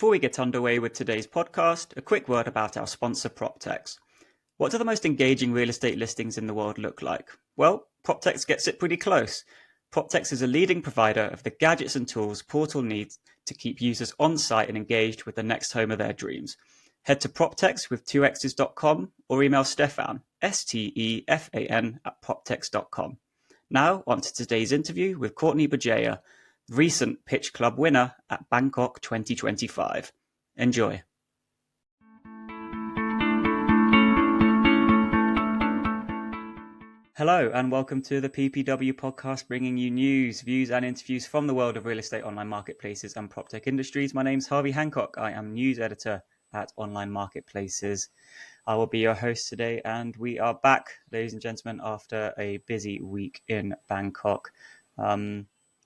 Before we get underway with today's podcast, a quick word about our sponsor, PropTex. What do the most engaging real estate listings in the world look like? Well, PropTex gets it pretty close. PropTex is a leading provider of the gadgets and tools Portal needs to keep users on site and engaged with the next home of their dreams. Head to PropTex with 2x's.com or email Stefan, Stefan @proptex.com. Now, on to today's interview with Courtney Bugeja, recent Pitch Club winner at Bangkok 2025. Enjoy. Hello and welcome to the PPW Podcast, bringing you news, views and interviews from the world of real estate, online marketplaces and PropTech industries. My name's Harvey Hancock. I am news editor at Online Marketplaces. I will be your host today, and we are back, ladies and gentlemen, after a busy week in Bangkok.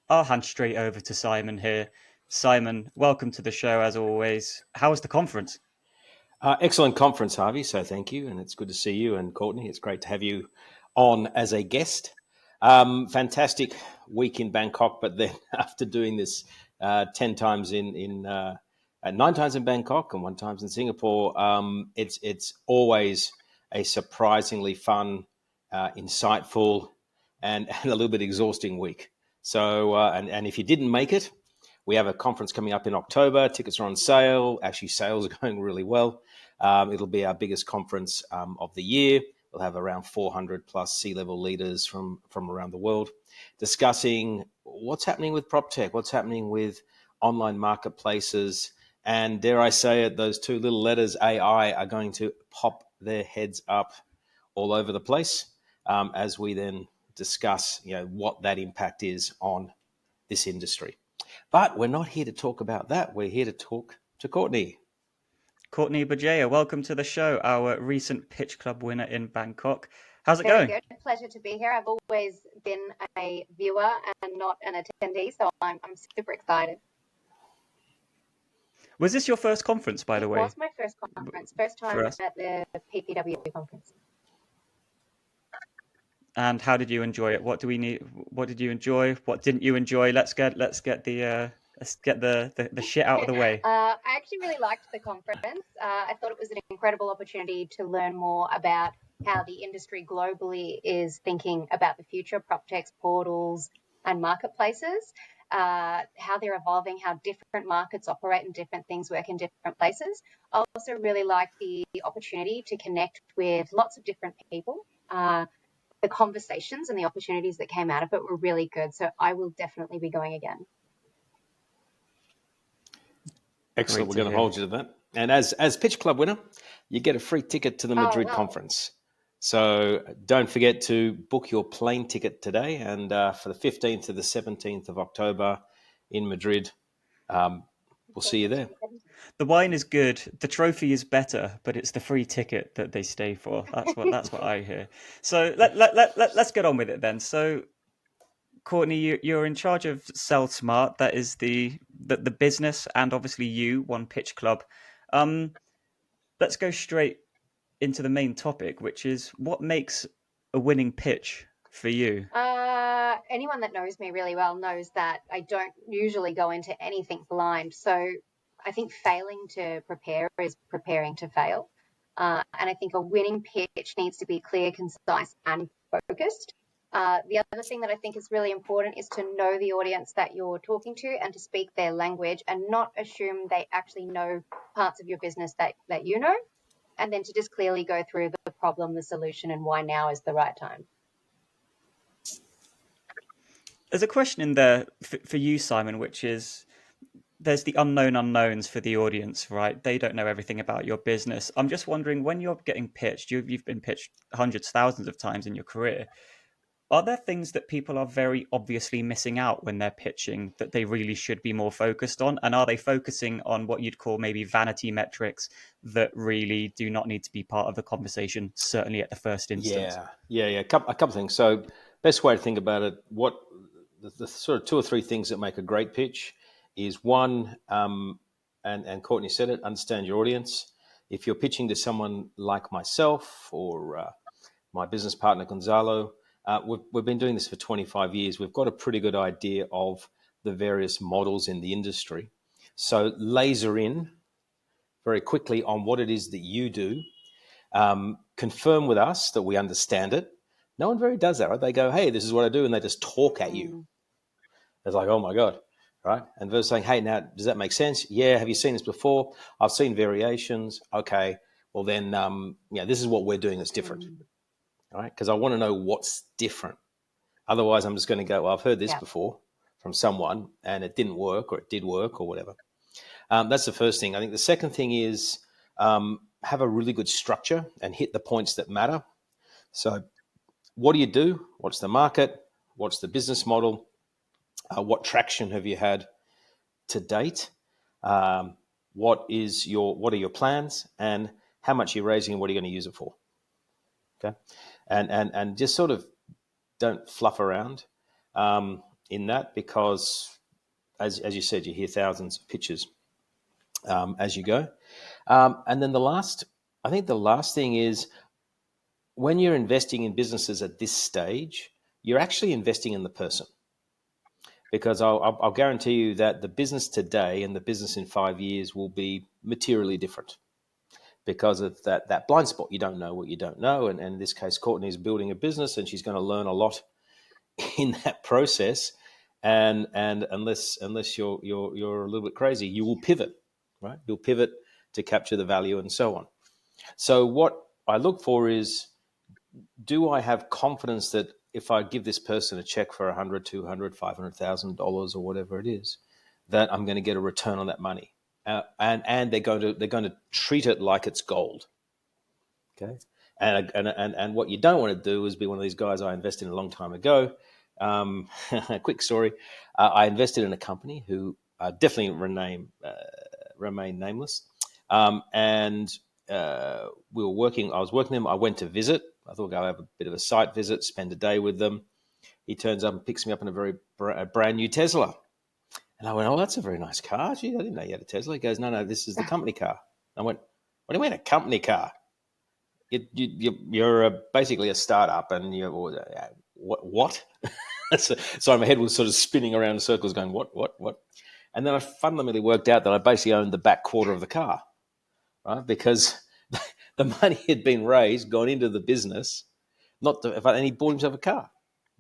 I'll hand straight over to Simon here. Simon, welcome to the show as always. How was the conference? Excellent conference, Harvey. So thank you. And it's good to see you. And Courtney, it's great to have you on as a guest. Fantastic week in Bangkok. But then after doing this 10 times 9 times in Bangkok and 1 time in Singapore, it's always a surprisingly fun, insightful, and a little bit exhausting week. So, and if you didn't make it, we have a conference coming up in October. Tickets are on sale. Actually, sales are going really well. It'll be our biggest conference of the year. We'll have around 400 plus C-level leaders from around the world discussing what's happening with PropTech, what's happening with online marketplaces, and dare I say it, those 2 little letters AI are going to pop their heads up all over the place as we then discuss, what that impact is on this industry. But we're not here to talk about that. We're here to talk to Courtney. Courtney Bugeja, welcome to the show, our recent Pitch Club winner in Bangkok. How's it going? Very good. Pleasure to be here. I've always been a viewer and not an attendee, so I'm super excited. Was this your first conference, by the way? It was my first conference, first time at the PPW conference. And how did you enjoy it? What did you enjoy? What didn't you enjoy? Let's get the shit out of the way. I actually really liked the conference. I thought it was an incredible opportunity to learn more about how the industry globally is thinking about the future, PropTechs, portals, and marketplaces. How they're evolving, how different markets operate and different things work in different places. I also really like the opportunity to connect with lots of different people. The conversations and the opportunities that came out of it were really good. So I will definitely be going again. Excellent. We're going to hold you to that. And as Pitch Club winner, you get a free ticket to the Madrid conference. So don't forget to book your plane ticket today. And for the 15th to the 17th of October in Madrid, we'll see you there. The wine is good. The trophy is better, but it's the free ticket that they stay for. That's what I hear. So let's get on with it then. So, Courtney, you're in charge of SellSmart. That is the business, and obviously you, One Pitch Club. Let's go straight into the main topic, which is what makes a winning pitch for you? Anyone that knows me really well knows that I don't usually go into anything blind. So I think failing to prepare is preparing to fail. And I think a winning pitch needs to be clear, concise, and focused. The other thing that I think is really important is to know the audience that you're talking to and to speak their language and not assume they actually know parts of your business that you know. And then to just clearly go through the problem, the solution, and why now is the right time. There's a question in there for you, Simon, which is there's the unknown unknowns for the audience, right? They don't know everything about your business. I'm just wondering, when you're getting pitched, you've been pitched hundreds, thousands of times in your career. Are there things that people are very obviously missing out when they're pitching that they really should be more focused on? And are they focusing on what you'd call maybe vanity metrics that really do not need to be part of the conversation, certainly at the first instance? Yeah. A couple of things. So best way to think about it, what the sort of 2 or 3 things that make a great pitch is one, and Courtney said it, understand your audience. If you're pitching to someone like myself or my business partner, Gonzalo, we've been doing this for 25 years. We've got a pretty good idea of the various models in the industry. So laser in very quickly on what it is that you do. Confirm with us that we understand it. No one very does that, right? They go, hey, this is what I do, and they just talk at you. It's like, oh my God, right? And versus saying, hey, now, does that make sense? Yeah, have you seen this before? I've seen variations. Okay, well then, this is what we're doing that's different, all right? Because I want to know what's different. Otherwise, I'm just going to go, well, I've heard this before from someone, and it didn't work, or it did work, or whatever. That's the first thing. I think the second thing is have a really good structure and hit the points that matter. So what do you do? What's the market? What's the business model? What traction have you had to date? What are your plans? And how much you're raising and what are you going to use it for? Okay. And just sort of don't fluff around in that, because as you said, you hear thousands of pitches as you go. And then the last thing is, when you're investing in businesses at this stage, you're actually investing in the person. Because I'll guarantee you that the business today and the business in 5 years will be materially different because of that blind spot. You don't know what you don't know. And in this case, Courtney is building a business and she's going to learn a lot in that process. And unless you're a little bit crazy, you will pivot, right? You'll pivot to capture the value and so on. So what I look for is, do I have confidence that if I give this person a check for $100, $200, $500,000 or whatever it is, that I'm going to get a return on that money, and they're going to treat it like it's gold. Okay, and what you don't want to do is be one of these guys I invested in a long time ago. Quick story: I invested in a company who definitely remain nameless, and we were working. I was working with them. I went to visit. I thought I'll have a bit of a site visit, spend a day with them. He turns up and picks me up in a brand new Tesla. And I went, oh, that's a very nice car. Gee, I didn't know you had a Tesla. He goes, no, this is the company car. I went, what do you mean a company car? You're basically a startup, and you're what? So my head was sort of spinning around in circles going, what? And then I fundamentally worked out that I basically owned the back quarter of the car, right? Because the money had been raised, gone into the business, and he bought himself a car,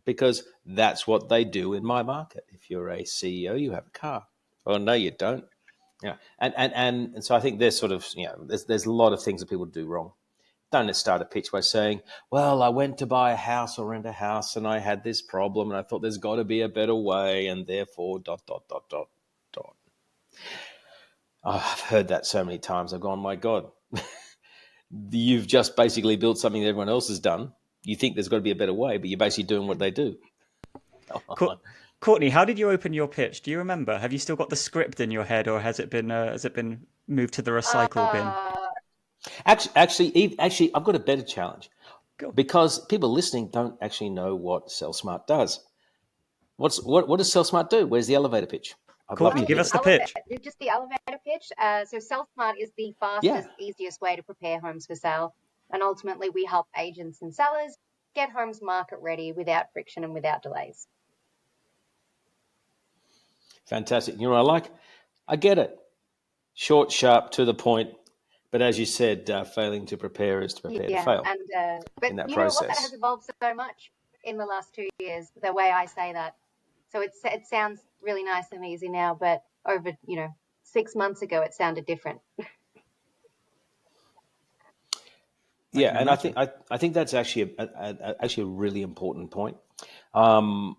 because that's what they do in my market. If you're a CEO, you have a car. Well, no, you don't. Yeah, and so I think there's sort of there's a lot of things that people do wrong. Don't start a pitch by saying, well, I went to buy a house or rent a house and I had this problem and I thought there's got to be a better way and therefore ... Oh, I've heard that so many times. I've gone, my God. You've just basically built something that everyone else has done. You think there's got to be a better way, but you're basically doing what they do. Courtney, how did you open your pitch? Do you remember? Have you still got the script in your head, or has it been moved to the recycle bin? Actually, I've got a better challenge. Go. Because people listening don't actually know what SellSmart does. What does SellSmart do? Where's the elevator pitch? Courtney, give us the pitch. Just the elevator pitch. So SellSmart is the fastest, easiest way to prepare homes for sale. And ultimately, we help agents and sellers get homes market ready without friction and without delays. Fantastic. You know what I like? I get it. Short, sharp, to the point. But as you said, failing to prepare is to prepare to fail. But in that you process. know what? That has evolved so much in the last 2 years, the way I say that. So it sounds really nice and easy now, but over 6 months ago, it sounded different. Yeah, and I think that's actually a really important point. There's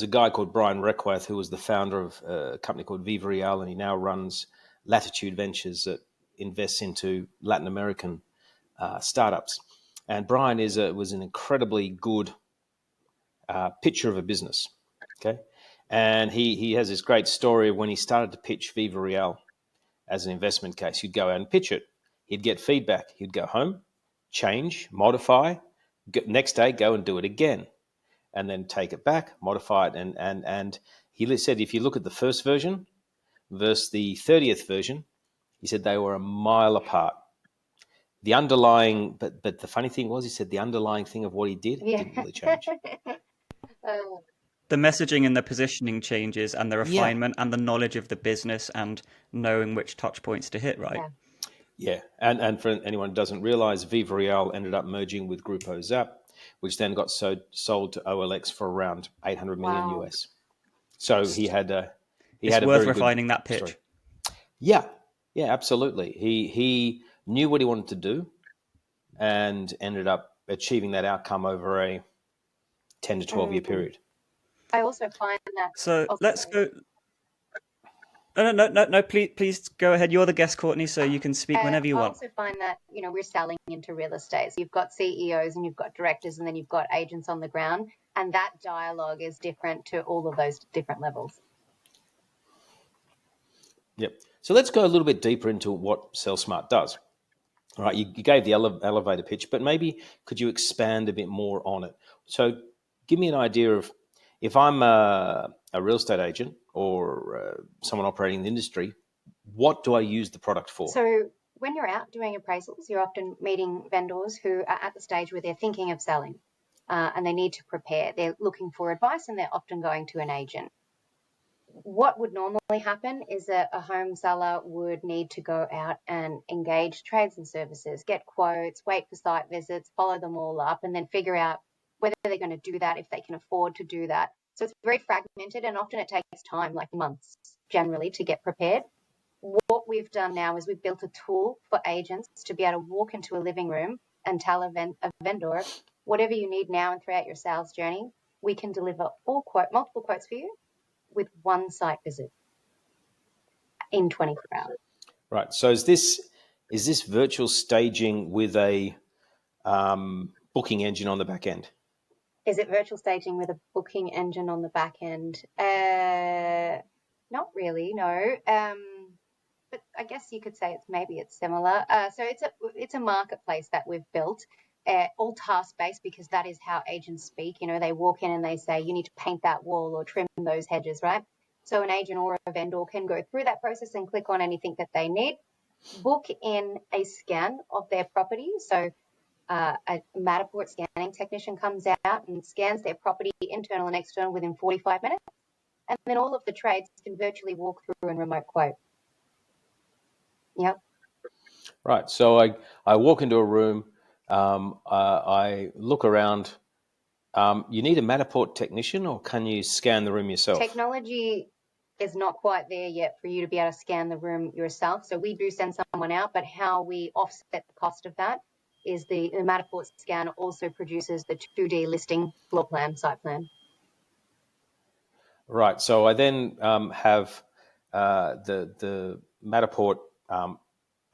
a guy called Brian Reckwath who was the founder of a company called Viva Real, and he now runs Latitude Ventures that invests into Latin American startups. And Brian was an incredibly good pitcher of a business. Okay, and he has this great story of when he started to pitch Viva Real as an investment case. He'd go out and pitch it. He'd get feedback. He'd go home, change, modify. Next day, go and do it again, and then take it back, modify it. And he said, if you look at the first version versus the 30th version, he said they were a mile apart. The underlying, but the funny thing was, he said the underlying thing of what he did didn't really change. The messaging and the positioning changes, and the refinement and the knowledge of the business, and knowing which touch points to hit, right? Yeah. And for anyone who doesn't realize, Viva Real ended up merging with Grupo Zap, which then got sold to OLX for around 800 million US. So he had a It's worth refining that pitch. Story. Yeah, absolutely. He knew what he wanted to do and ended up achieving that outcome over a 10 to 12 year period. I also find that. So let's go. No, please go ahead. You're the guest, Courtney, so you can speak whenever you want. I also find that, we're selling into real estate. So you've got CEOs and you've got directors and then you've got agents on the ground. And that dialogue is different to all of those different levels. Yep. So let's go a little bit deeper into what SellSmart does. All right, you gave the elevator pitch, but maybe could you expand a bit more on it? So give me an idea of, if I'm a real estate agent or someone operating in the industry, what do I use the product for? So when you're out doing appraisals, you're often meeting vendors who are at the stage where they're thinking of selling and they need to prepare. They're looking for advice and they're often going to an agent. What would normally happen is that a home seller would need to go out and engage trades and services, get quotes, wait for site visits, follow them all up, and then figure out whether they're going to do that, if they can afford to do that. So it's very fragmented, and often it takes time, like months generally, to get prepared. What we've done now is we've built a tool for agents to be able to walk into a living room and tell a vendor, whatever you need now and throughout your sales journey, we can deliver multiple quotes for you with one site visit in 24 hours. Right. So is this virtual staging with a booking engine on the back end? Is it virtual staging with a booking engine on the back end? Not really, no. But I guess you could say it's similar. So it's a marketplace that we've built, all task-based, because that is how agents speak. They walk in and they say, you need to paint that wall or trim those hedges, right? So an agent or a vendor can go through that process and click on anything that they need, book in a scan of their property. So a Matterport scanning technician comes out and scans their property, internal and external, within 45 minutes. And then all of the trades can virtually walk through and remote quote. Yep. Right. So I walk into a room, I look around. You need a Matterport technician, or can you scan the room yourself? Technology is not quite there yet for you to be able to scan the room yourself. So we do send someone out, but how we offset the cost of that is the Matterport scan also produces the 2D listing floor plan, site plan. Right. So I then have the Matterport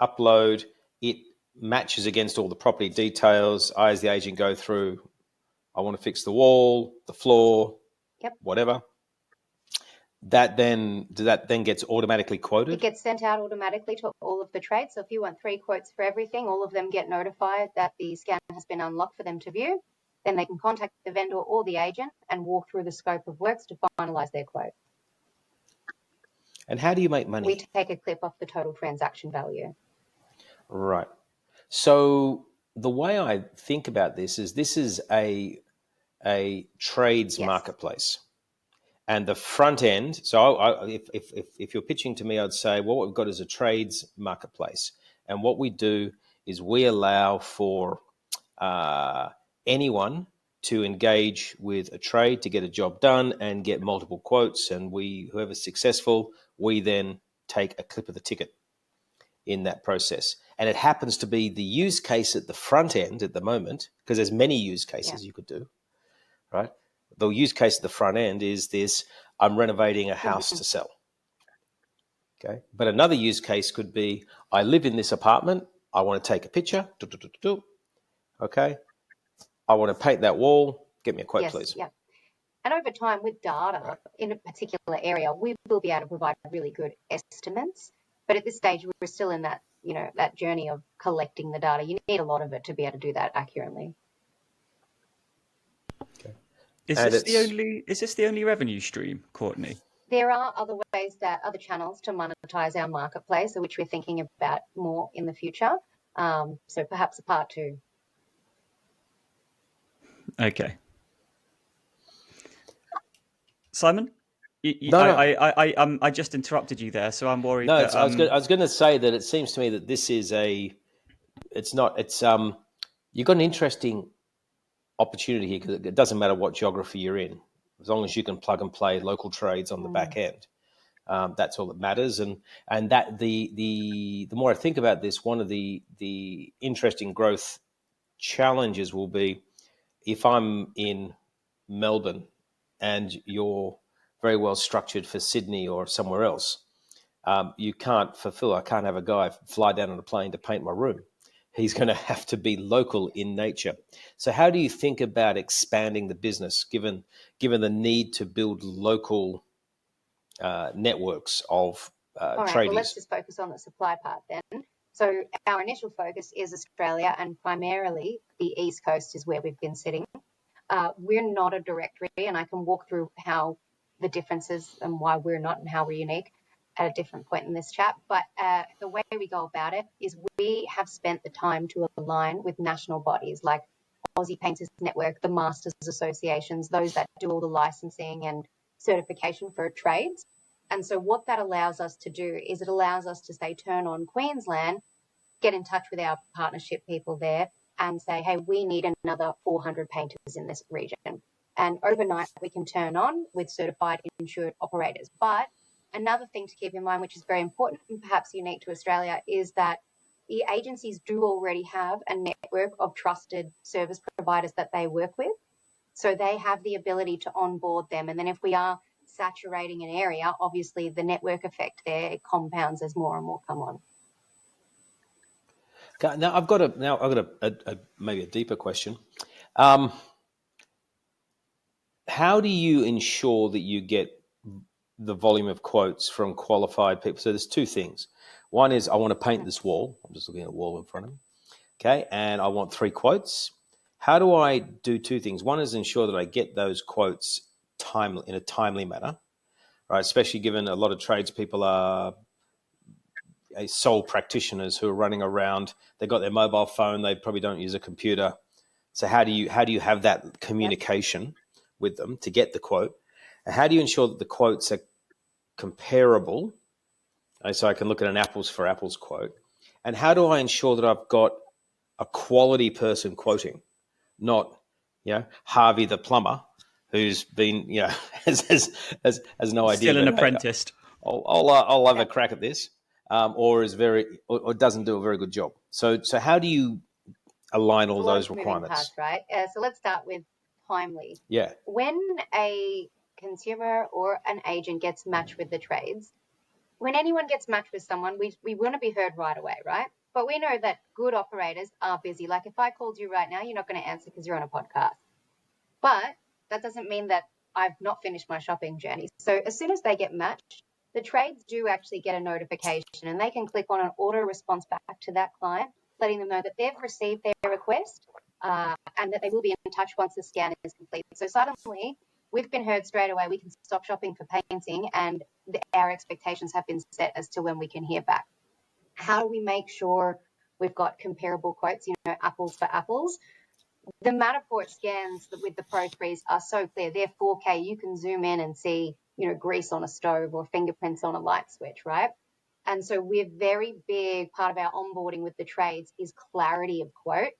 upload. It matches against all the property details. I, as the agent, go through. I want to fix the wall, the floor, whatever. That then gets automatically quoted? It gets sent out automatically to all of the trades. So if you want 3 quotes for everything, all of them get notified that the scan has been unlocked for them to view. Then they can contact the vendor or the agent and walk through the scope of works to finalise their quote. And how do you make money? We take a clip off the total transaction value. Right. So the way I think about this is a trades marketplace. And the front end, so if you're pitching to me, I'd say, well, what we've got is a trades marketplace. And what we do is we allow for anyone to engage with a trade to get a job done and get multiple quotes. And whoever's successful, we then take a clip of the ticket in that process. And it happens to be the use case at the front end at the moment, because there's many use cases you could do, right? The use case at the front end is this: I'm renovating a house to sell. Okay. But another use case could be, I live in this apartment. I want to take a picture. Okay. I want to paint that wall. Get me a quote, please. Yeah. And over time, with data in a particular area, we will be able to provide really good estimates. But at this stage, we're still in that, that journey of collecting the data. You need a lot of it to be able to do that accurately. Okay. Is this the only revenue stream, Courtney? There are other channels to monetize our marketplace, which we're thinking about more in the future. So perhaps a part 2. Okay. Simon, No. I just interrupted you there, so I'm worried No, that I was going to say that it seems to me that this is you've got an interesting opportunity here because it doesn't matter what geography you're in, as long as you can plug and play local trades on the back end. That's all that matters. And that the more I think about this, one of the interesting growth challenges will be if I'm in Melbourne and you're very well structured for Sydney or somewhere else. You can't fulfill. I can't have a guy fly down on a plane to paint my room. He's going to have to be local in nature. So how do you think about expanding the business given the need to build local networks of All right, tradies? well, let's just focus on the supply part then. So our initial focus is Australia, and primarily the East Coast is where we've been sitting. We're not a directory, and I can walk through how the differences and why we're not and how we're unique at a different point in this chat. But the way we go about it is we have spent the time to align with national bodies like Aussie Painters Network, the Masters Associations, those that do all the licensing and certification for trades. And so what that allows us to do is it allows us to say, turn on Queensland, get in touch with our partnership people there and say, hey, we need another 400 painters in this region. And overnight we can turn on with certified insured operators. But another thing to keep in mind, which is very important and perhaps unique to Australia, is that the agencies do already have a network of trusted service providers that they work with. So they have the ability to onboard them. And then if we are saturating an area, obviously the network effect there, it compounds as more and more come on. Okay, now I've got a maybe a deeper question. How do you ensure that you get the volume of quotes from qualified people? So there's two things. One is I want to paint this wall. I'm just looking at a wall in front of me. Okay, and I want 3 quotes. How do I do two things? One is ensure that I get those quotes in a timely manner, right? Especially given a lot of tradespeople are sole practitioners who are running around. They've got their mobile phone. They probably don't use a computer. So how do you have that communication with them to get the quote? And how do you ensure that the quotes are comparable? So I can look at an apples for apples quote. And how do I ensure that I've got a quality person quoting, not Harvey the plumber, who's been has no idea. Still an apprentice. I'll have a crack at this, or doesn't do a very good job. So how do you align all those requirements? Parts, right? So let's start with timely. Yeah. When a consumer or an agent gets matched with the trades, when anyone gets matched with someone, we want to be heard right away, right? But we know that good operators are busy. Like if I called you right now, you're not going to answer because you're on a podcast. But that doesn't mean that I've not finished my shopping journey. So as soon as they get matched, the trades do actually get a notification and they can click on an auto response back to that client, letting them know that they've received their request and that they will be in touch once the scan is complete. So suddenly we've been heard straight away. We can stop shopping for painting and our expectations have been set as to when we can hear back. How do we make sure we've got comparable quotes, apples for apples? The Matterport scans with the Pro 3s are so clear. They're 4K. You can zoom in and see, grease on a stove or fingerprints on a light switch, right? And so we're very big part of our onboarding with the trades is clarity of quote.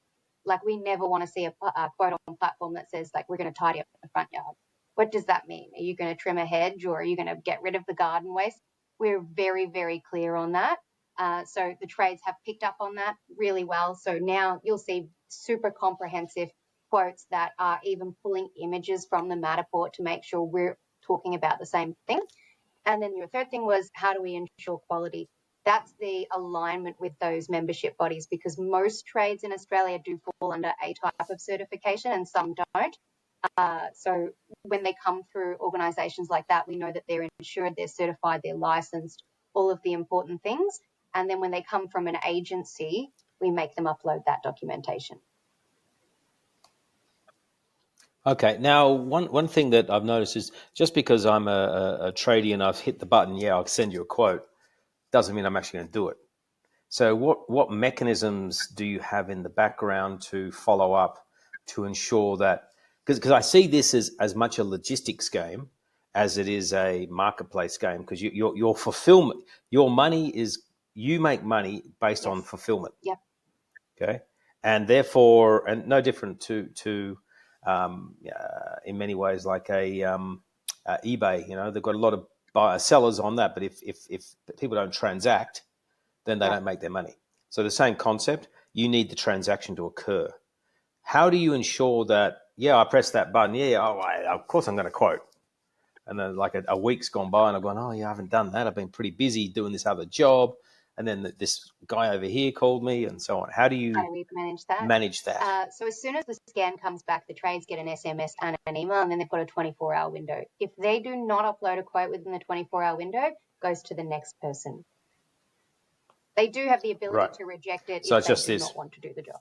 Like we never want to see a quote on platform that says like, we're going to tidy up the front yard. What does that mean? Are you going to trim a hedge or are you going to get rid of the garden waste? We're very, very clear on that. So the trades have picked up on that really well. So now you'll see super comprehensive quotes that are even pulling images from the Matterport to make sure we're talking about the same thing. And then your third thing was, how do we ensure quality? That's the alignment with those membership bodies, because most trades in Australia do fall under a type of certification and some don't. So when they come through organisations like that, we know that they're insured, they're certified, they're licensed, all of the important things. And then when they come from an agency, we make them upload that documentation. Okay. Now, one thing that I've noticed is just because I'm a tradie and I've hit the button, I'll send you a quote, doesn't mean I'm actually going to do it. So what mechanisms do you have in the background to follow up to ensure that, because I see this as much a logistics game as it is a marketplace game, because your fulfillment, your money is, you make money based on fulfillment. Yep. Okay, and therefore, and no different to in many ways like eBay. You know, they've got a lot of sellers on that, but if people don't transact, then they don't make their money. So the same concept, you need the transaction to occur. How do you ensure that? Yeah, I press that button. Yeah, of course I'm going to quote. And then like a week's gone by and I've gone, oh yeah, I haven't done that. I've been pretty busy doing this other job. And then this guy over here called me and so on. How do you manage that? So as soon as the scan comes back, the trades get an SMS and an email, and then they've got a 24-hour window. If they do not upload a quote within the 24-hour window, it goes to the next person. They do have the ability to reject it if they do not want to do the job.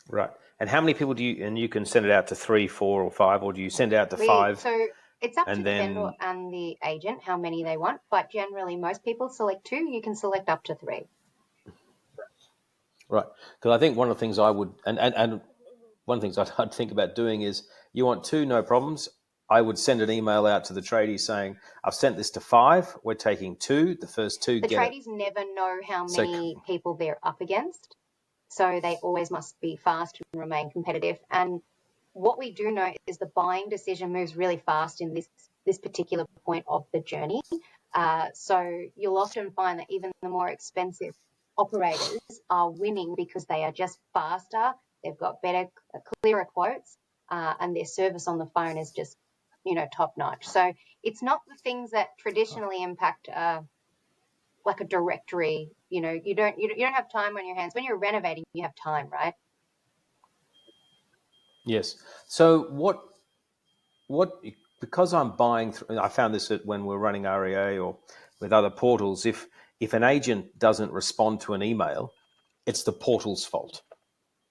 Right. And how many people do you, and you can send it out to 3, 4 or 5, or do you send it out to 5? So it's up to the vendor and the agent how many they want, but generally most people select 2. You can select up to 3. Right. Because I think one of the things I would, and one of the things I'd think about doing is, you want 2, no problems. I would send an email out to the tradies saying, I've sent this to 5, we're taking 2, the first 2 get it. The tradies never know how many people they're up against. So they always must be fast and remain competitive. And what we do know is the buying decision moves really fast in this particular point of the journey. So you'll often find that even the more expensive operators are winning because they are just faster, they've got better, clearer quotes, and their service on the phone is just, top notch. So it's not the things that traditionally impact like a directory. You don't have time on your hands. When you're renovating, you have time, right? Yes. So what because I'm buying through, I found this when we're running REA or with other portals, if an agent doesn't respond to an email, it's the portal's fault,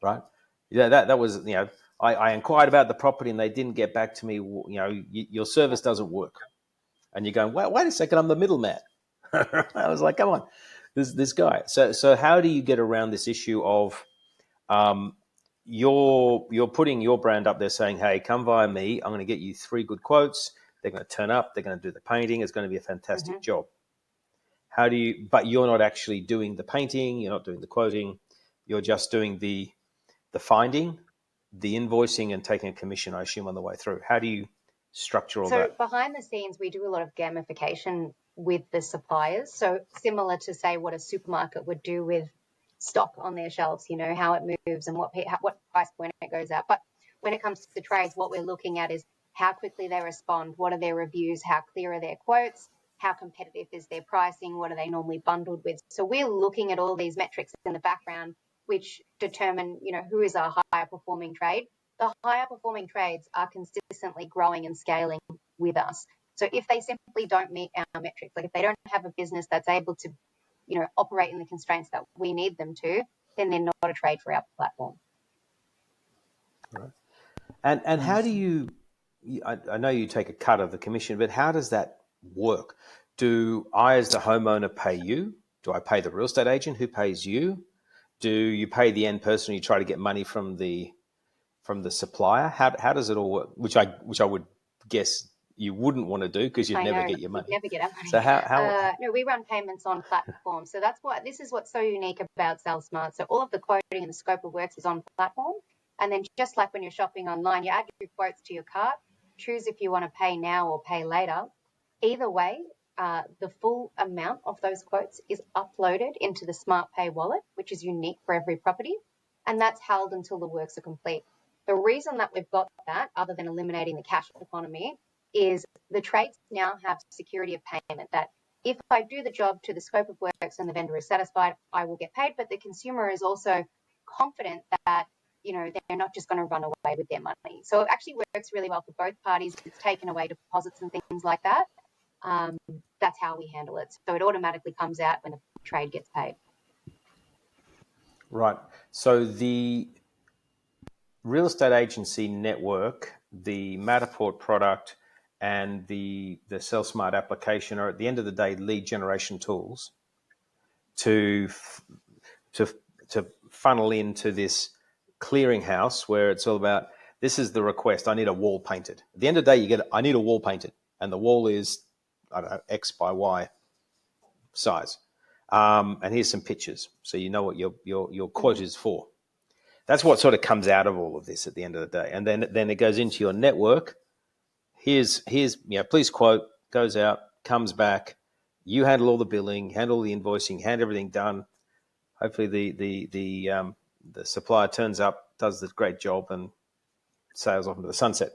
right? Yeah, that was, I inquired about the property and they didn't get back to me. Your service doesn't work. And you're going, wait a second, I'm the middleman. I was like, come on, this guy. So how do you get around this issue of you're putting your brand up there saying, hey, come via me. I'm going to get you 3 good quotes. They're going to turn up. They're going to do the painting. It's going to be a fantastic job. But you're not actually doing the painting. You're not doing the quoting. You're just doing the finding, the invoicing, and taking a commission, I assume, on the way through. How do you structure all that? So behind the scenes, we do a lot of gamification with the suppliers. So similar to, say, what a supermarket would do with stock on their shelves, how it moves and what price point it goes at. But when it comes to the trades, what we're looking at is how quickly they respond, what are their reviews, how clear are their quotes, how competitive is their pricing, what are they normally bundled with. So we're looking at all these metrics in the background which determine, who is our higher performing trade. The higher performing trades are consistently growing and scaling with us. So if they simply don't meet our metrics, like if they don't have a business that's able to, operate in the constraints that we need them to, then they're not a trade for our platform. Right. And how do you, I know you take a cut of the commission, but how does that work? Do I, as the homeowner, pay you? Do I pay the real estate agent? Who pays you? Do you pay the end person? You try to get money from the supplier. How does it all work? Which I would guess you wouldn't want to do because you'd never get your money. You'd never get our money. So how? No, we run payments on platform. So this is what's so unique about SellSmart. So all of the quoting and the scope of works is on platform. And then just like when you're shopping online, you add your quotes to your cart, choose if you want to pay now or pay later. Either way, the full amount of those quotes is uploaded into the SmartPay wallet, which is unique for every property. And that's held until the works are complete. The reason that we've got that, other than eliminating the cash economy, is the trades now have security of payment, that if I do the job to the scope of works and the vendor is satisfied, I will get paid. But the consumer is also confident that, they're not just going to run away with their money. So it actually works really well for both parties. It's taken away deposits and things like that. That's how we handle it. So it automatically comes out when the trade gets paid. Right. So the real estate agency network, the Matterport product, and the SellSmart application are, at the end of the day, lead generation tools to funnel into this clearinghouse where it's all about, this is the request. I need a wall painted. At the end of the day, I need a wall painted, and the wall is, I don't know, X by Y size. And here's some pictures, so you know what your quote is for. That's what sort of comes out of all of this at the end of the day. And then it goes into your network. Here's please quote, goes out, comes back. You handle all the billing, handle the invoicing, hand everything done. Hopefully the supplier turns up, does the great job, and sails off into the sunset.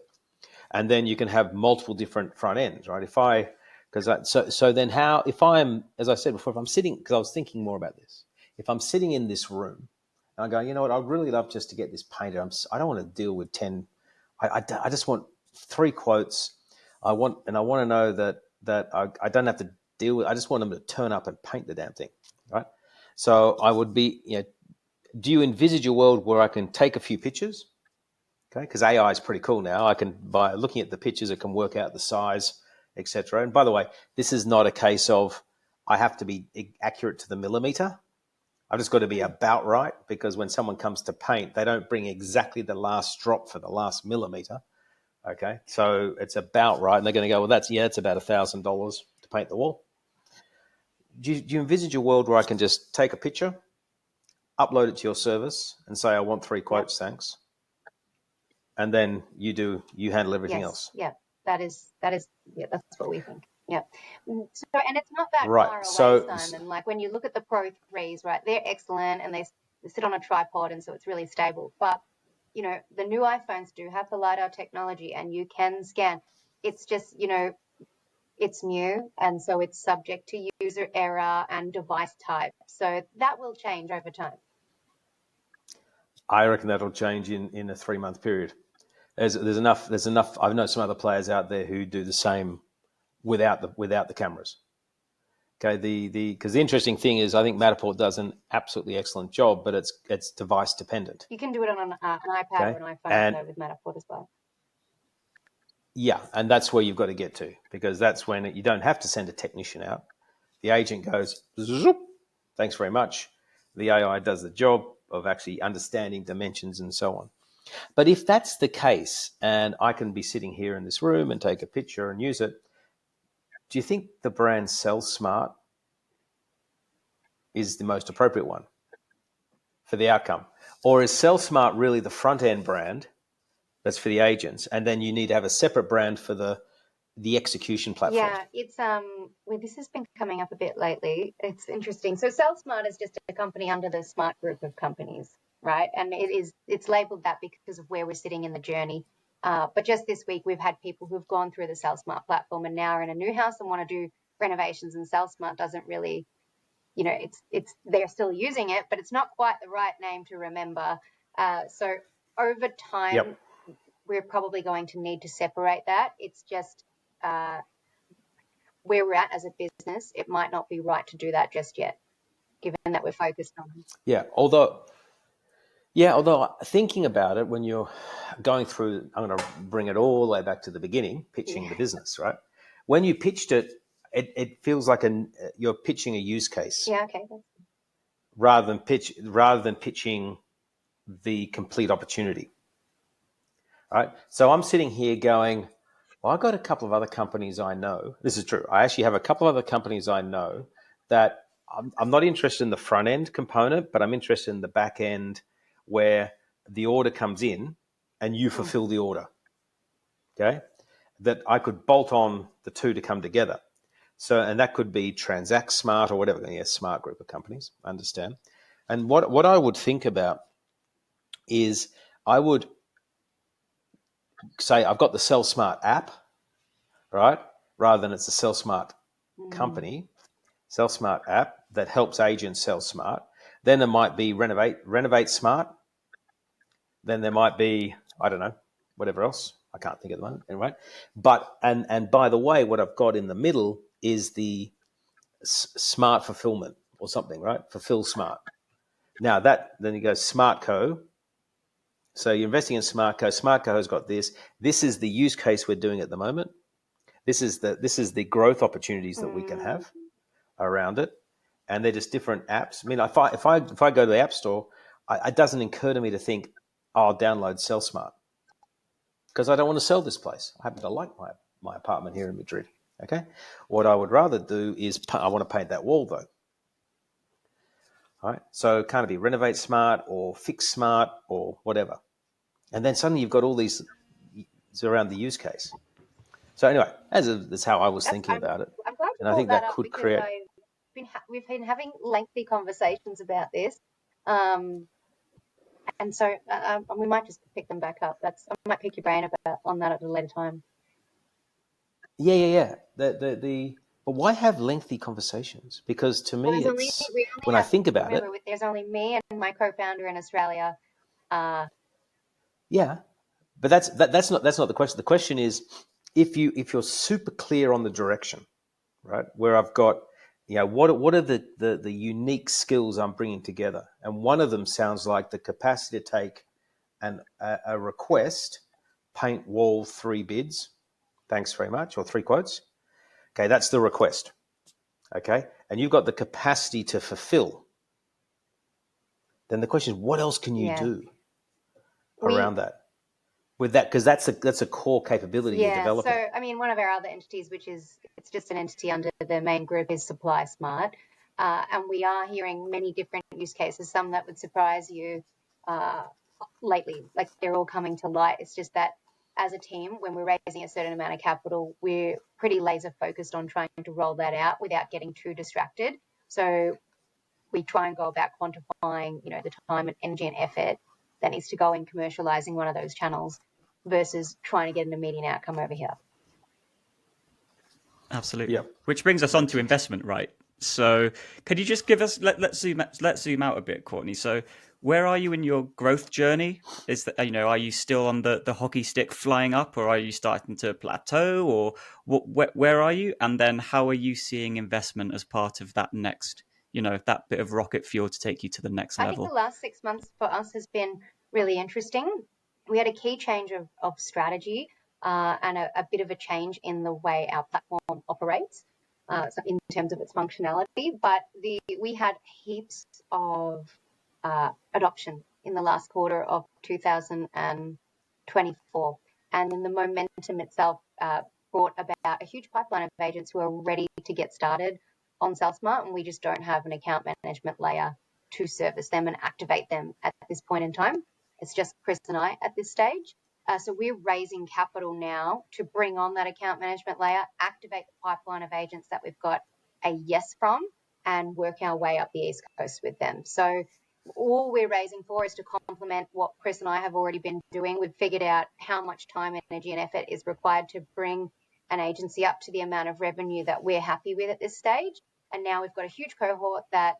And then you can have multiple different front ends, right? If I'm, as I said before, if I'm sitting, because I was thinking more about this, if I'm sitting in this room and I go, you know what, I'd really love just to get this painted. I don't want to deal with 10. I just want 3 quotes. I want to know that I don't have to deal with. I just want them to turn up and paint the damn thing, right? So I would be, do you envisage a world where I can take a few pictures? Okay, because AI is pretty cool now. I can, by looking at the pictures, it can work out the size, etc. And by the way, this is not a case of I have to be accurate to the millimeter. I've just got to be about right, because when someone comes to paint, they don't bring exactly the last drop for the last millimeter. Okay, so it's about right, and they're going to go, well, it's about $1,000 to paint the wall. Do you envisage a world where I can just take a picture, upload it to your service, and say, I want 3 quotes, thanks, and then you handle everything else? Yeah, that's what we think. Yeah. So, and it's not that right. far away, Simon. Like when you look at the Pro 3s, right, they're excellent and they sit on a tripod, and so it's really stable. But, the new iPhones do have the LiDAR technology, and you can scan. It's just, it's new, and so it's subject to user error and device type. So that will change over time. I reckon that'll change in a 3-month period. There's enough. I know some other players out there who do the same without the cameras. Okay, because the interesting thing is, I think Matterport does an absolutely excellent job, but it's device dependent. You can do it on an iPad or an iPhone with Matterport as well. Yeah, and that's where you've got to get to, because that's when you don't have to send a technician out. The agent goes, zoop, thanks very much. The AI does the job of actually understanding dimensions and so on. But if that's the case, and I can be sitting here in this room and take a picture and use it, do you think the brand SellSmart is the most appropriate one for the outcome? Or is SellSmart really the front-end brand that's for the agents, and then you need to have a separate brand for the execution platform? Yeah, it's this has been coming up a bit lately. It's interesting. So SellSmart is just a company under the Smart group of companies, right? And it's labeled that because of where we're sitting in the journey. But just this week, we've had people who've gone through the SellSmart platform and now are in a new house and want to do renovations, and SellSmart doesn't really, it's they're still using it, but it's not quite the right name to remember. So over time, we're probably going to need to separate that. It's just where we're at as a business, it might not be right to do that just yet, given that we're focused on. Yeah, although thinking about it, when you're going through, I'm going to bring it all the way back to the beginning, pitching the business, right? When you pitched it, it feels like you're pitching a use case. Yeah, okay. Rather than pitching the complete opportunity, right? So I'm sitting here going, well, I've got a couple of other companies I know. This is true. I actually have a couple of other companies I know that I'm not interested in the front end component, but I'm interested in the back end, where the order comes in and you fulfill the order. Okay, that I could bolt on the two to come together. So, and that could be Transact Smart or whatever. Yeah, Smart group of companies. I understand. And what I would think about is, I would say I've got the SellSmart app, right? Rather than it's a SellSmart company, SellSmart app that helps agents sell smart. Then there might be Renovate Smart. Then there might be, I don't know, whatever else. I can't think at the moment. Anyway, but and by the way, what I've got in the middle is the Smart Fulfillment or something, right? Fulfill Smart. Now then you go SmartCo. So you're investing in SmartCo. SmartCo has got this. This is the use case we're doing at the moment. This is the growth opportunities that we can have around it, and they're just different apps. I mean, if I go to the App Store, it doesn't occur to me to think, I'll download SellSmart. because I don't want to sell this place. I happen to like my apartment here in Madrid. Okay. What I would rather do is I want to paint that wall though. All right. So can't it be renovate smart or fix smart or whatever? And then suddenly you've got all these around the use case. So anyway, that's how I was thinking about it. I'm glad you And I brought think that that up could because create. we've been having lengthy conversations about this. And so we might just pick them back up. I might pick your brain on that at a later time. Yeah. But why have lengthy conversations? Because to me, when I think about it. There's only me and my co-founder in Australia. Yeah, but that's not the question. The question is if you're super clear on the direction, right? Where I've got, what are the unique skills I'm bringing together, and one of them sounds like the capacity to take a request, paint wall 3 bids, thanks very much, or 3 quotes. Okay, that's the request. Okay, and you've got the capacity to fulfill. Then the question is, what else can you do around that? With that, because that's a core capability you're developing. So I mean, one of our other entities, it's just an entity under the main group, is SellSmart, and we are hearing many different use cases. Some that would surprise you lately, like they're all coming to light. It's just that as a team, when we're raising a certain amount of capital, we're pretty laser focused on trying to roll that out without getting too distracted. So we try and go about quantifying, the time and energy and effort that needs to go in commercializing one of those channels versus trying to get an immediate outcome over here. Absolutely. Yep. Which brings us on to investment, right? So could you just give us, let's zoom out a bit, Courtney. So where are you in your growth journey? Is that, are you still on the hockey stick flying up, or are you starting to plateau, or where are you? And then how are you seeing investment as part of that next, that bit of rocket fuel to take you to the next level? I think the last 6 months for us has been really interesting. We had a key change of strategy and a bit of a change in the way our platform operates, so in terms of its functionality. But we had heaps of adoption in the last quarter of 2024. And then the momentum itself brought about a huge pipeline of agents who are ready to get started on SellSmart, and we just don't have an account management layer to service them and activate them at this point in time. It's just Chris and I at this stage. So we're raising capital now to bring on that account management layer, activate the pipeline of agents that we've got a yes from, and work our way up the East Coast with them. So all we're raising for is to complement what Chris and I have already been doing. We've figured out how much time, energy, and effort is required to bring an agency up to the amount of revenue that we're happy with at this stage. And now we've got a huge cohort that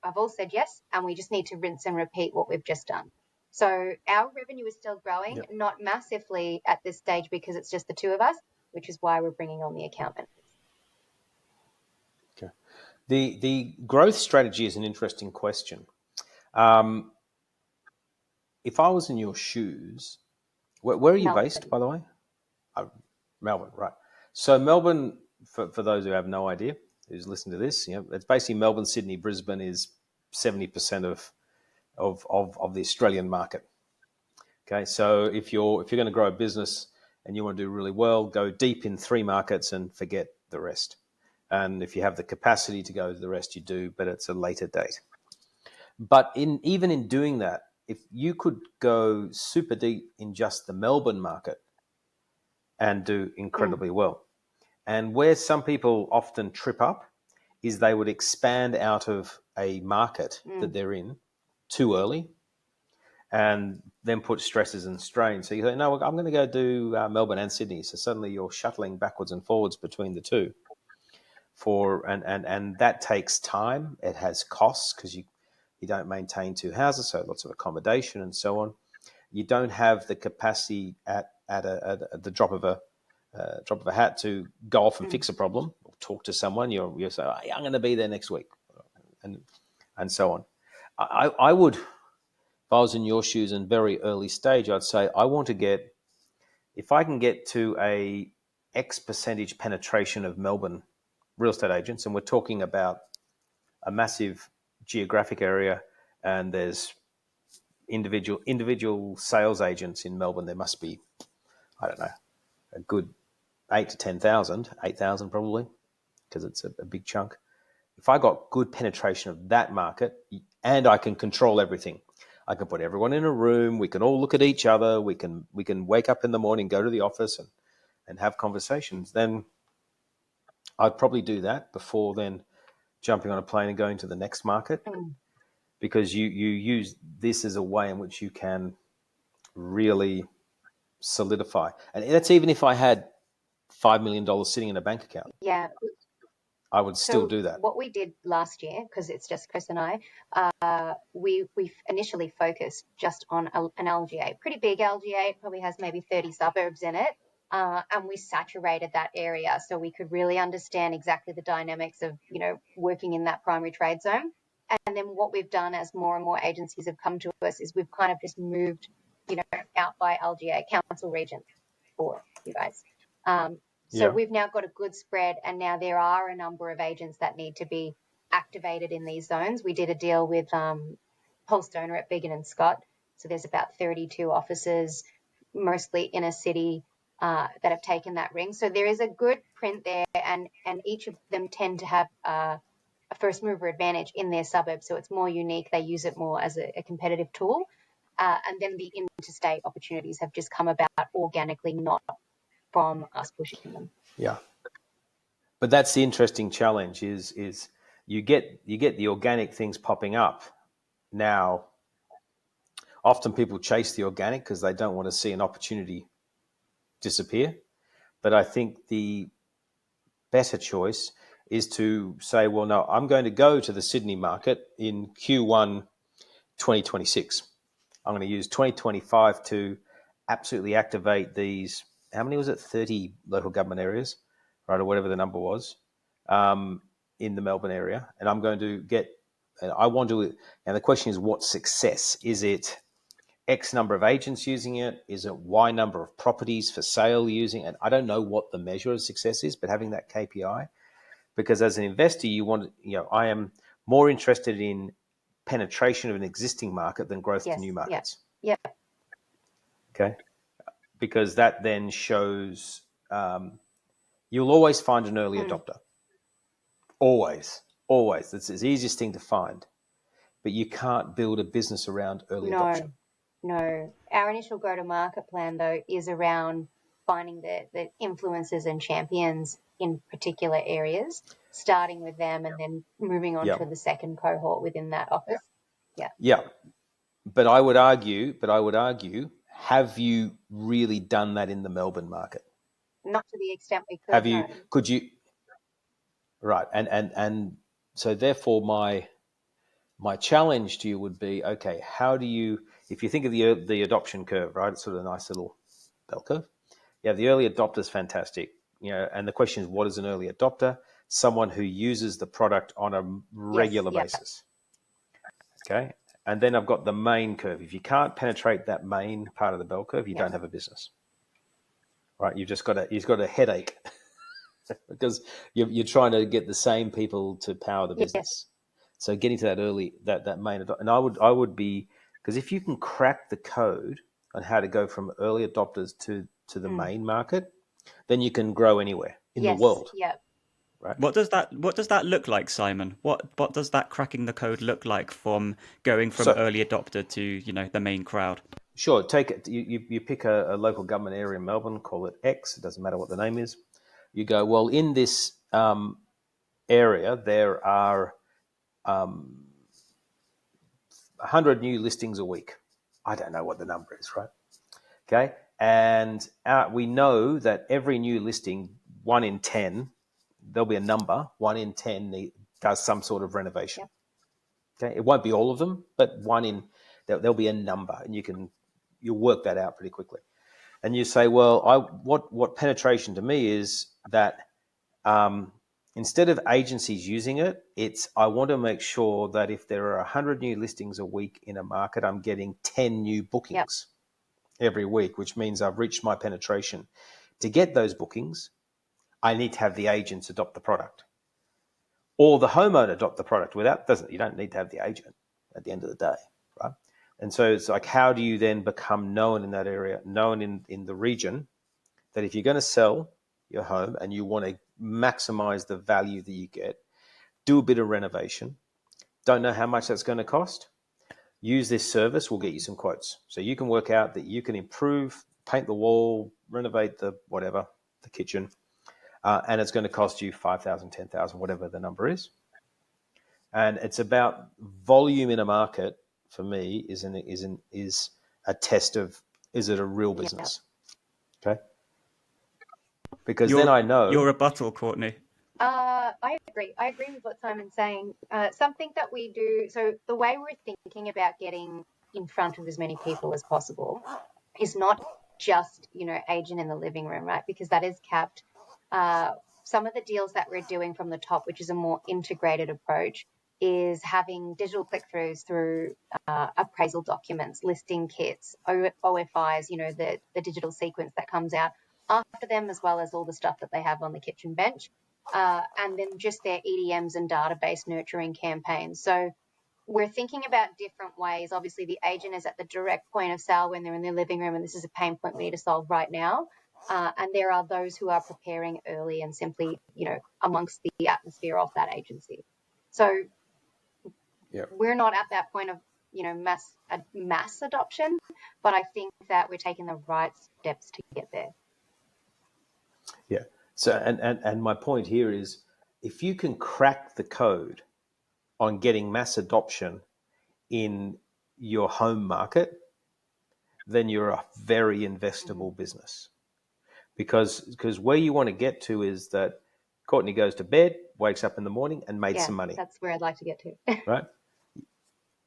I've all said yes, and we just need to rinse and repeat what we've just done. So our revenue is still growing, not massively at this stage because it's just the two of us, which is why we're bringing on the account managers. Okay. The growth strategy is an interesting question. If I was in your shoes, where are you based, by the way? Melbourne, right. So Melbourne, for those who have no idea, who's listened to this, it's basically Melbourne, Sydney, Brisbane is 70% of the Australian market. Okay, so if you're going to grow a business and you want to do really well, go deep in 3 markets and forget the rest. And if you have the capacity to go to the rest, you do, but it's a later date. But even in doing that, if you could go super deep in just the Melbourne market and do incredibly well. And where some people often trip up is they would expand out of a market that they're in too early and then put stresses and strains. So you say, no, I'm going to go do Melbourne and Sydney. So suddenly you're shuttling backwards and forwards between the two. And that takes time. It has costs because you don't maintain 2 houses, so lots of accommodation and so on. You don't have the capacity at the drop of a hat to go off and fix a problem or talk to someone. You say, hey, I'm going to be there next week, and so on. I would, if I was in your shoes in very early stage, I'd say I want to get, if I can get to a X percentage penetration of Melbourne real estate agents, and we're talking about a massive geographic area, and there's individual sales agents in Melbourne. There must be, I don't know, a good 8,000 probably, because it's a big chunk. If I got good penetration of that market and I can control everything, I can put everyone in a room, we can all look at each other, we can wake up in the morning, go to the office and have conversations, then I'd probably do that before then jumping on a plane and going to the next market, because you use this as a way in which you can really solidify. And that's even if I had $5 million sitting in a bank account. Yeah. I would still do that. What we did last year, because it's just Chris and I, we initially focused just on an LGA, pretty big LGA. It probably has maybe 30 suburbs in it. And we saturated that area so we could really understand exactly the dynamics of, working in that primary trade zone. And then what we've done as more and more agencies have come to us is we've kind of just moved, out by LGA, council region for you guys. So we've now got a good spread, and now there are a number of agents that need to be activated in these zones. We did a deal with Holstoner at Biggin and Scott. So there's about 32 offices, mostly inner city, that have taken that ring. So there is a good print there, and each of them tend to have a first mover advantage in their suburb. So it's more unique. They use it more as a competitive tool. And then the interstate opportunities have just come about organically, not from us pushing them. Yeah. But that's the interesting challenge is you get the organic things popping up. Now, often people chase the organic because they don't want to see an opportunity disappear. But I think the better choice is to say, well, no, I'm going to go to the Sydney market in Q1 2026. I'm going to use 2025 to absolutely activate these. How many was it? 30 local government areas, right, or whatever the number was, in the Melbourne area. And I'm going to get, and I want to, and the question is, what success? Is it X number of agents using it? Is it Y number of properties for sale using it? I don't know what the measure of success is, but having that KPI, because as an investor, I am more interested in penetration of an existing market than growth to new markets. Yeah. Okay. Because that then shows you'll always find an early adopter. Always. It's the easiest thing to find. But you can't build a business around early adoption. No. Our initial go-to-market plan, though, is around finding the influencers and champions in particular areas, starting with them and then moving on to the second cohort within that office. Yeah. But I would argue, have you really done that in the Melbourne market? Not to the extent we could. Could you? Right. And so therefore my challenge to you would be, okay, how do you, if you think of the adoption curve, right? It's sort of a nice little bell curve. Yeah, the early adopter is fantastic. And the question is, what is an early adopter? Someone who uses the product on a regular basis. Okay. And then I've got the main curve. If you can't penetrate that main part of the bell curve, you don't have a business, right? You've got a headache because you're trying to get the same people to power the business. So getting to that main, and I would be, because if you can crack the code on how to go from early adopters to the main market, then you can grow anywhere in the world. Yeah. Right. What does that look like, Simon? What does that cracking the code look like from going from early adopter to the main crowd? Sure. Take it. You pick a local government area in Melbourne, call it X. It doesn't matter what the name is. You go, well, in this area there are 100 new listings a week. I don't know what the number is, right? Okay, and we know that every new listing, 1 in 10. There'll be a number, 1 in 10 does some sort of renovation. Okay, it won't be all of them, but there'll be a number, and you'll work that out pretty quickly. And you say, well, what penetration to me is that instead of agencies using it, I want to make sure that if there are 100 new listings a week in a market, I'm getting 10 new bookings every week, which means I've reached my penetration. To get those bookings, I need to have the agents adopt the product, or the homeowner adopt the product. You don't need to have the agent at the end of the day, right? And so it's like, how do you then become known in that area, known in the region, that if you're going to sell your home and you want to maximize the value that you get, do a bit of renovation. Don't know how much that's going to cost? Use this service. We'll get you some quotes. So you can work out that you can improve, paint the wall, renovate the whatever, the kitchen, and it's going to cost you $5,000, $10,000, whatever the number is. And it's about volume in a market. For me, is a test of, is it a real business? Yeah. Okay. Because then I know your rebuttal, Courtney. I agree. I agree with what Simon's saying. Something that we do, so the way we're thinking about getting in front of as many people as possible is not just, agent in the living room, right? Because that is capped. Some of the deals that we're doing from the top, which is a more integrated approach, is having digital click-throughs through appraisal documents, listing kits, OFIs, the digital sequence that comes out after them, as well as all the stuff that they have on the kitchen bench, and then just their EDMs and database nurturing campaigns. So we're thinking about different ways. Obviously, the agent is at the direct point of sale when they're in their living room, and this is a pain point we need to solve right now. And there are those who are preparing early and simply, amongst the atmosphere of that agency. So we're not at that point of, mass adoption, but I think that we're taking the right steps to get there. Yeah. So, and my point here is, if you can crack the code on getting mass adoption in your home market, then you're a very investable business. Because where you want to get to is that Courtney goes to bed, wakes up in the morning, and made some money. That's where I'd like to get to.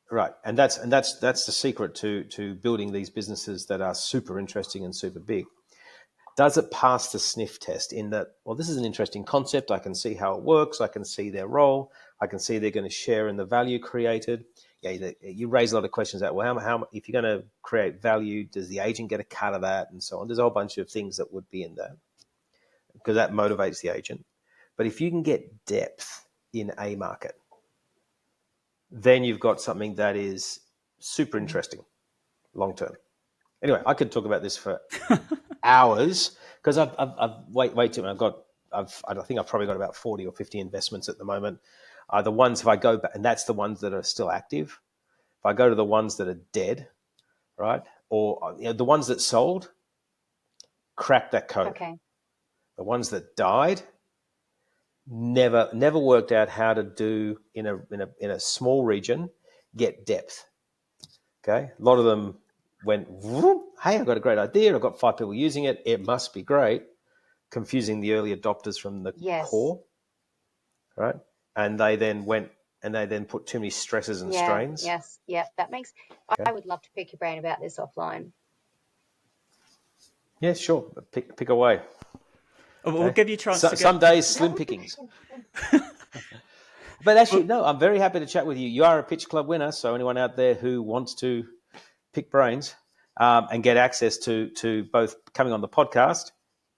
Right. And that's the secret to building these businesses that are super interesting and super big. Does it pass the sniff test in that, well, this is an interesting concept. I can see how it works. I can see their role. I can see they're going to share in the value created. Yeah, you raise a lot of questions that, well, how if you're going to create value, does the agent get a cut of that and so on? There's a whole bunch of things that would be in that because that motivates the agent. But if you can get depth in a market, then you've got something that is super interesting long term. Anyway, I could talk about this for hours because I've way too much. I think I've probably got about 40 or 50 investments at the moment. The ones, if I go back, and that's the ones that are still active. If I go to the ones that are dead, right, or the ones that sold, crack that code. Okay. The ones that died, never worked out how to do in a small region, get depth. Okay, a lot of them went, hey, I've got a great idea. I've got 5 people using it. It must be great. Confusing the early adopters from the core, right? And they then went and they then put too many stresses and strains. Yes, that makes. Okay. I would love to pick your brain about this offline. Yeah, sure. Pick away. Okay. We'll give you a chance to some days slim pickings. But actually, no, I'm very happy to chat with you. You are a Pitch Club winner, so anyone out there who wants to pick brains and get access to both coming on the podcast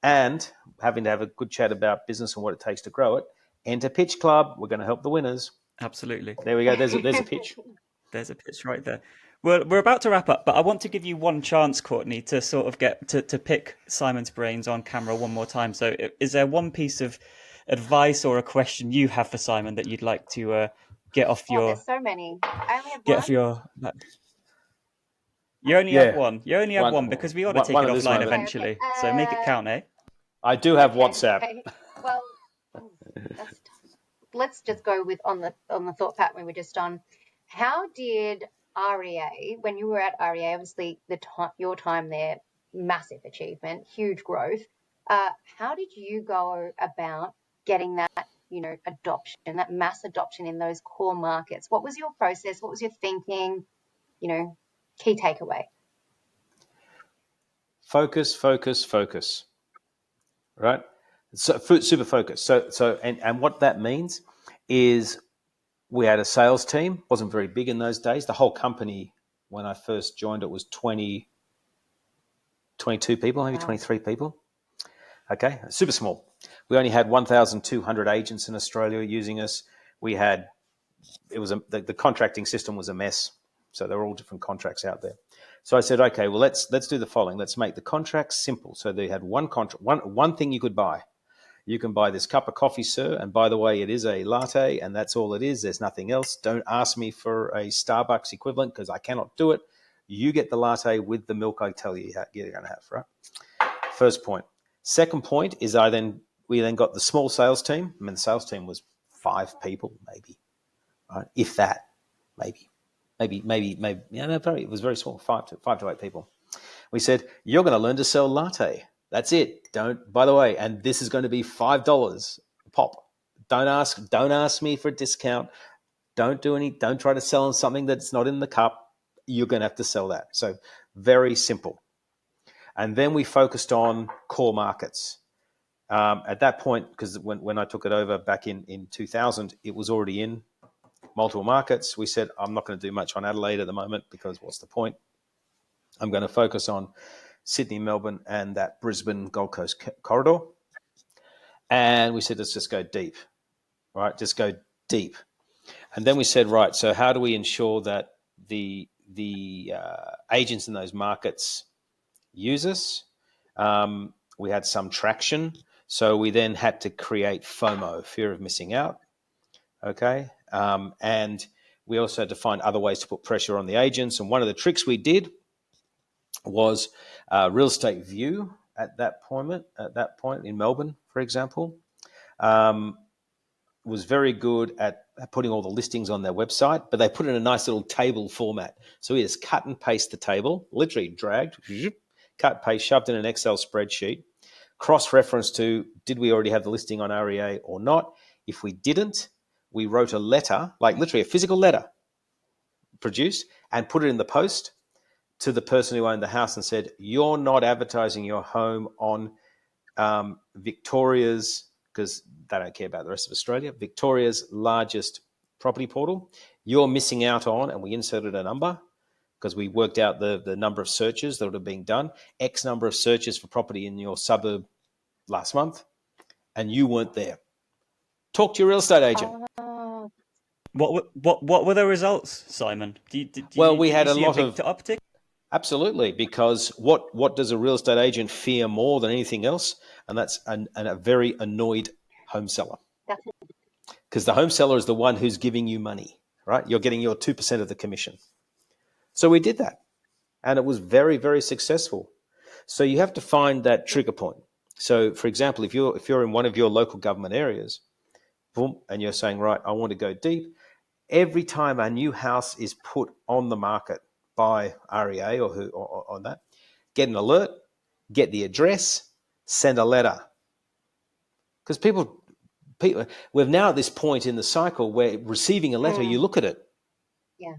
and having to have a good chat about business and what it takes to grow it, enter Pitch Club. We're going to help the winners. Absolutely. There we go. There's a pitch. There's a pitch right there. We're about to wrap up, but I want to give you one chance, Courtney, to sort of get to pick Simon's brains on camera one more time. So is there one piece of advice or a question you have for Simon that you'd like to get off your... There's so many. I only have get one. Off your... You only have one. You only have one because we ought to take it offline eventually. Okay. So make it count, eh? I do have WhatsApp. Okay. Well, let's just go with on the thought pattern we were just on. How did REA, when you were at REA, obviously your time there, massive achievement, huge growth. How did you go about getting that, adoption, that mass adoption in those core markets? What was your process? What was your thinking? Key takeaway. Focus. Right? So super focus. So and what that means is we had a sales team. Wasn't very big in those days. The whole company, when I first joined, it was 22 people, maybe 23 people. Okay, super small. We only had 1,200 agents in Australia using us. We had the contracting system was a mess. So they're all different contracts out there. So I said, okay, well, let's do the following. Let's make the contracts simple. So they had one contract, one thing you could buy. You can buy this cup of coffee, sir, and by the way, it is a latte, and that's all it is. There's nothing else. Don't ask me for a Starbucks equivalent because I cannot do it. You get the latte with the milk I tell you you're going to have, right? First point. Second point is we then got the small sales team. I mean, the sales team was 5 people, maybe, right? If that, maybe. Yeah, no, it was very small, 5 to 8 people. We said, you're going to learn to sell latte. That's it. By the way, and this is going to be $5 a pop. Don't ask me for a discount. Don't try to sell on something that's not in the cup. You're going to have to sell that. So very simple. And then we focused on core markets. At that point, because when I took it over back in 2000, it was already in multiple markets. We said, I'm not going to do much on Adelaide at the moment because what's the point? I'm going to focus on Sydney, Melbourne, and that Brisbane Gold Coast corridor. And we said, let's just go deep, right? Just go deep. And then we said, right, so how do we ensure that the agents in those markets use us? We had some traction. So we then had to create FOMO, fear of missing out. Okay. And we also had to find other ways to put pressure on the agents. And one of the tricks we did was Real Estate View at that point in Melbourne, for example, was very good at putting all the listings on their website, but they put it in a nice little table format. So we just cut and paste the table, literally dragged, cut, paste, shoved in an Excel spreadsheet, cross-reference to did we already have the listing on REA or not. If we didn't, we wrote a letter, like literally a physical letter, produced and put it in the post to the person who owned the house and said, you're not advertising your home on Victoria's, because they don't care about the rest of Australia, Victoria's largest property portal. You're missing out on, and we inserted a number because we worked out the number of searches that would have been done, X number of searches for property in your suburb last month, and you weren't there. Talk to your real estate agent. What were the results, Simon? We had a see lot big of uptick. Absolutely, because what does a real estate agent fear more than anything else? And that's a very annoyed home seller. Because the home seller is the one who's giving you money, right? You're getting your 2% of the commission. So we did that, and it was very, very successful. So you have to find that trigger point. So, for example, if you're in one of your local government areas, boom, and you're saying, right, I want to go deep, every time a new house is put on the market by REA or on that, get an alert, get the address, send a letter. Because people, we're now at this point in the cycle where receiving a letter, you look at it. Yeah.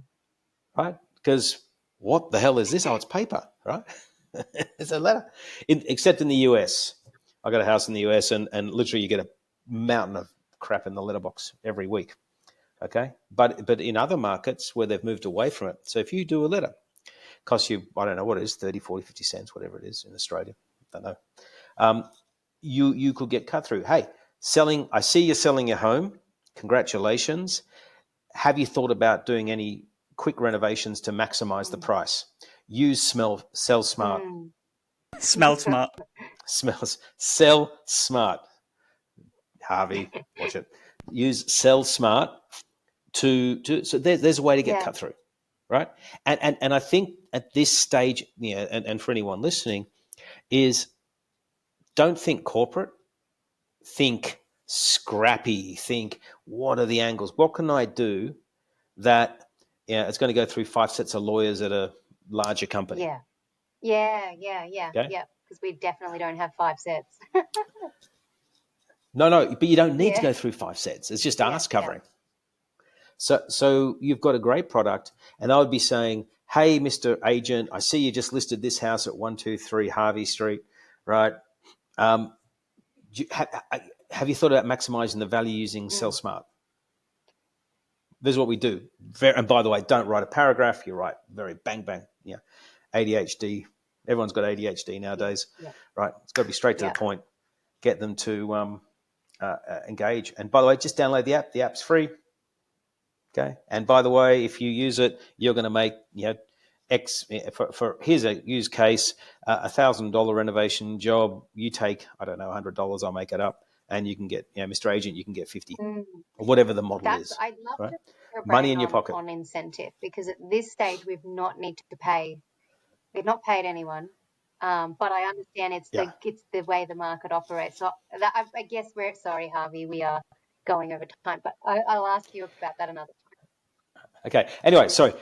Right? Because what the hell is this? Oh, it's paper, right? It's a letter. Except in the US. I got a house in the US and literally you get a mountain of crap in the letterbox every week. Okay, but in other markets where they've moved away from it, so if you do a letter, costs you, I don't know what it is, 30, 40, 50 cents, whatever it is in Australia, don't know. You could get cut through. Hey, I see you're selling your home. Congratulations. Have you thought about doing any quick renovations to maximize the price? Use SellSmart. SellSmart. SellSmart. Harvey, watch it. Use SellSmart so there's a way to get cut through, right? And I think at this stage, and for anyone listening, is don't think corporate, think scrappy, think what are the angles? What can I do that it's going to go through 5 sets of lawyers at a larger company? Yeah. Okay? Yeah, because we definitely don't have 5 sets. No, but you don't need to go through 5 sets. It's just ass covering. So you've got a great product, and I would be saying, hey, Mr. Agent, I see you just listed this house at 123 Harvey Street, right? Have you thought about maximizing the value using SellSmart? This is what we do. And by the way, don't write a paragraph. You write very bang, bang. Yeah, ADHD. Everyone's got ADHD nowadays, right? It's got to be straight to the point. Get them to engage. And by the way, just download the app. The app's free. Okay. And by the way, if you use it, you're going to make, X for here's a use case, $1,000 renovation job. You take, I don't know, $100. I'll make it up, and you can get, Mr. Agent, you can get 50, or whatever the model is. I'd love right? to pick your Money brain in your pocket. on incentive, because at this stage we've not paid anyone. But I understand it's the way the market operates. So I guess we're sorry, Harvey, we are going over time, but I'll ask you about that another time. Okay. Anyway, sorry.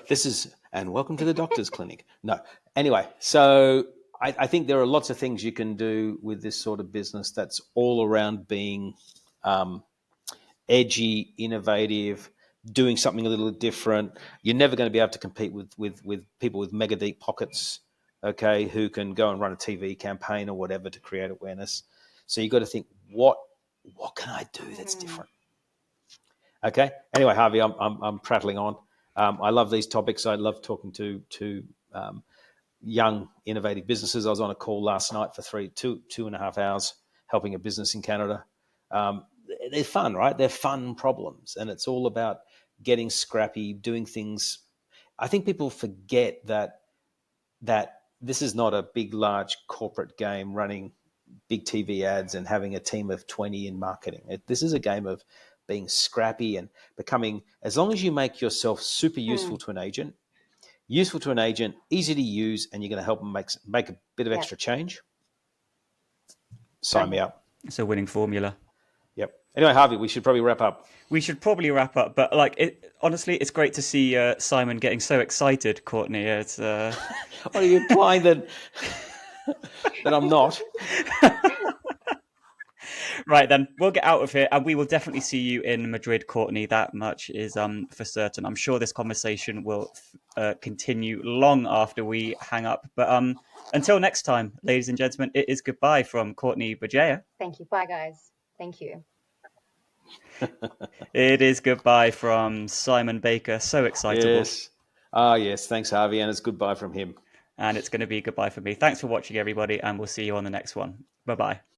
And welcome to the doctor's clinic. No. Anyway, so I think there are lots of things you can do with this sort of business that's all around being edgy, innovative, doing something a little different. You're never going to be able to compete with people with mega deep pockets, okay, who can go and run a TV campaign or whatever to create awareness. So you've got to think, what can I do that's different? Okay. Anyway, Harvey, I'm prattling on. I love these topics. I love talking to young, innovative businesses. I was on a call last night for 2.5 hours helping a business in Canada. They're fun, right? They're fun problems, and it's all about getting scrappy, doing things. I think people forget that this is not a big, large corporate game running big TV ads and having a team of 20 in marketing. This is a game of being scrappy and becoming, as long as you make yourself super useful to an agent, easy to use, and you're going to help them make a bit of extra change, sign me up. It's a winning formula. Yep. Anyway, Harvey, we should probably wrap up. But honestly, it's great to see Simon getting so excited, Courtney. It's What are you implying that I'm not? Right, then we'll get out of here, and we will definitely see you in Madrid, Courtney. That much is for certain. I'm sure this conversation will continue long after we hang up. But until next time, ladies and gentlemen, it is goodbye from Courtney Bugeja. Thank you. Bye, guys. Thank you. It is goodbye from Simon Baker. So excitable. Yes. Yes. Thanks, Harvey. And it's goodbye from him. And it's going to be goodbye from me. Thanks for watching, everybody, and we'll see you on the next one. Bye-bye.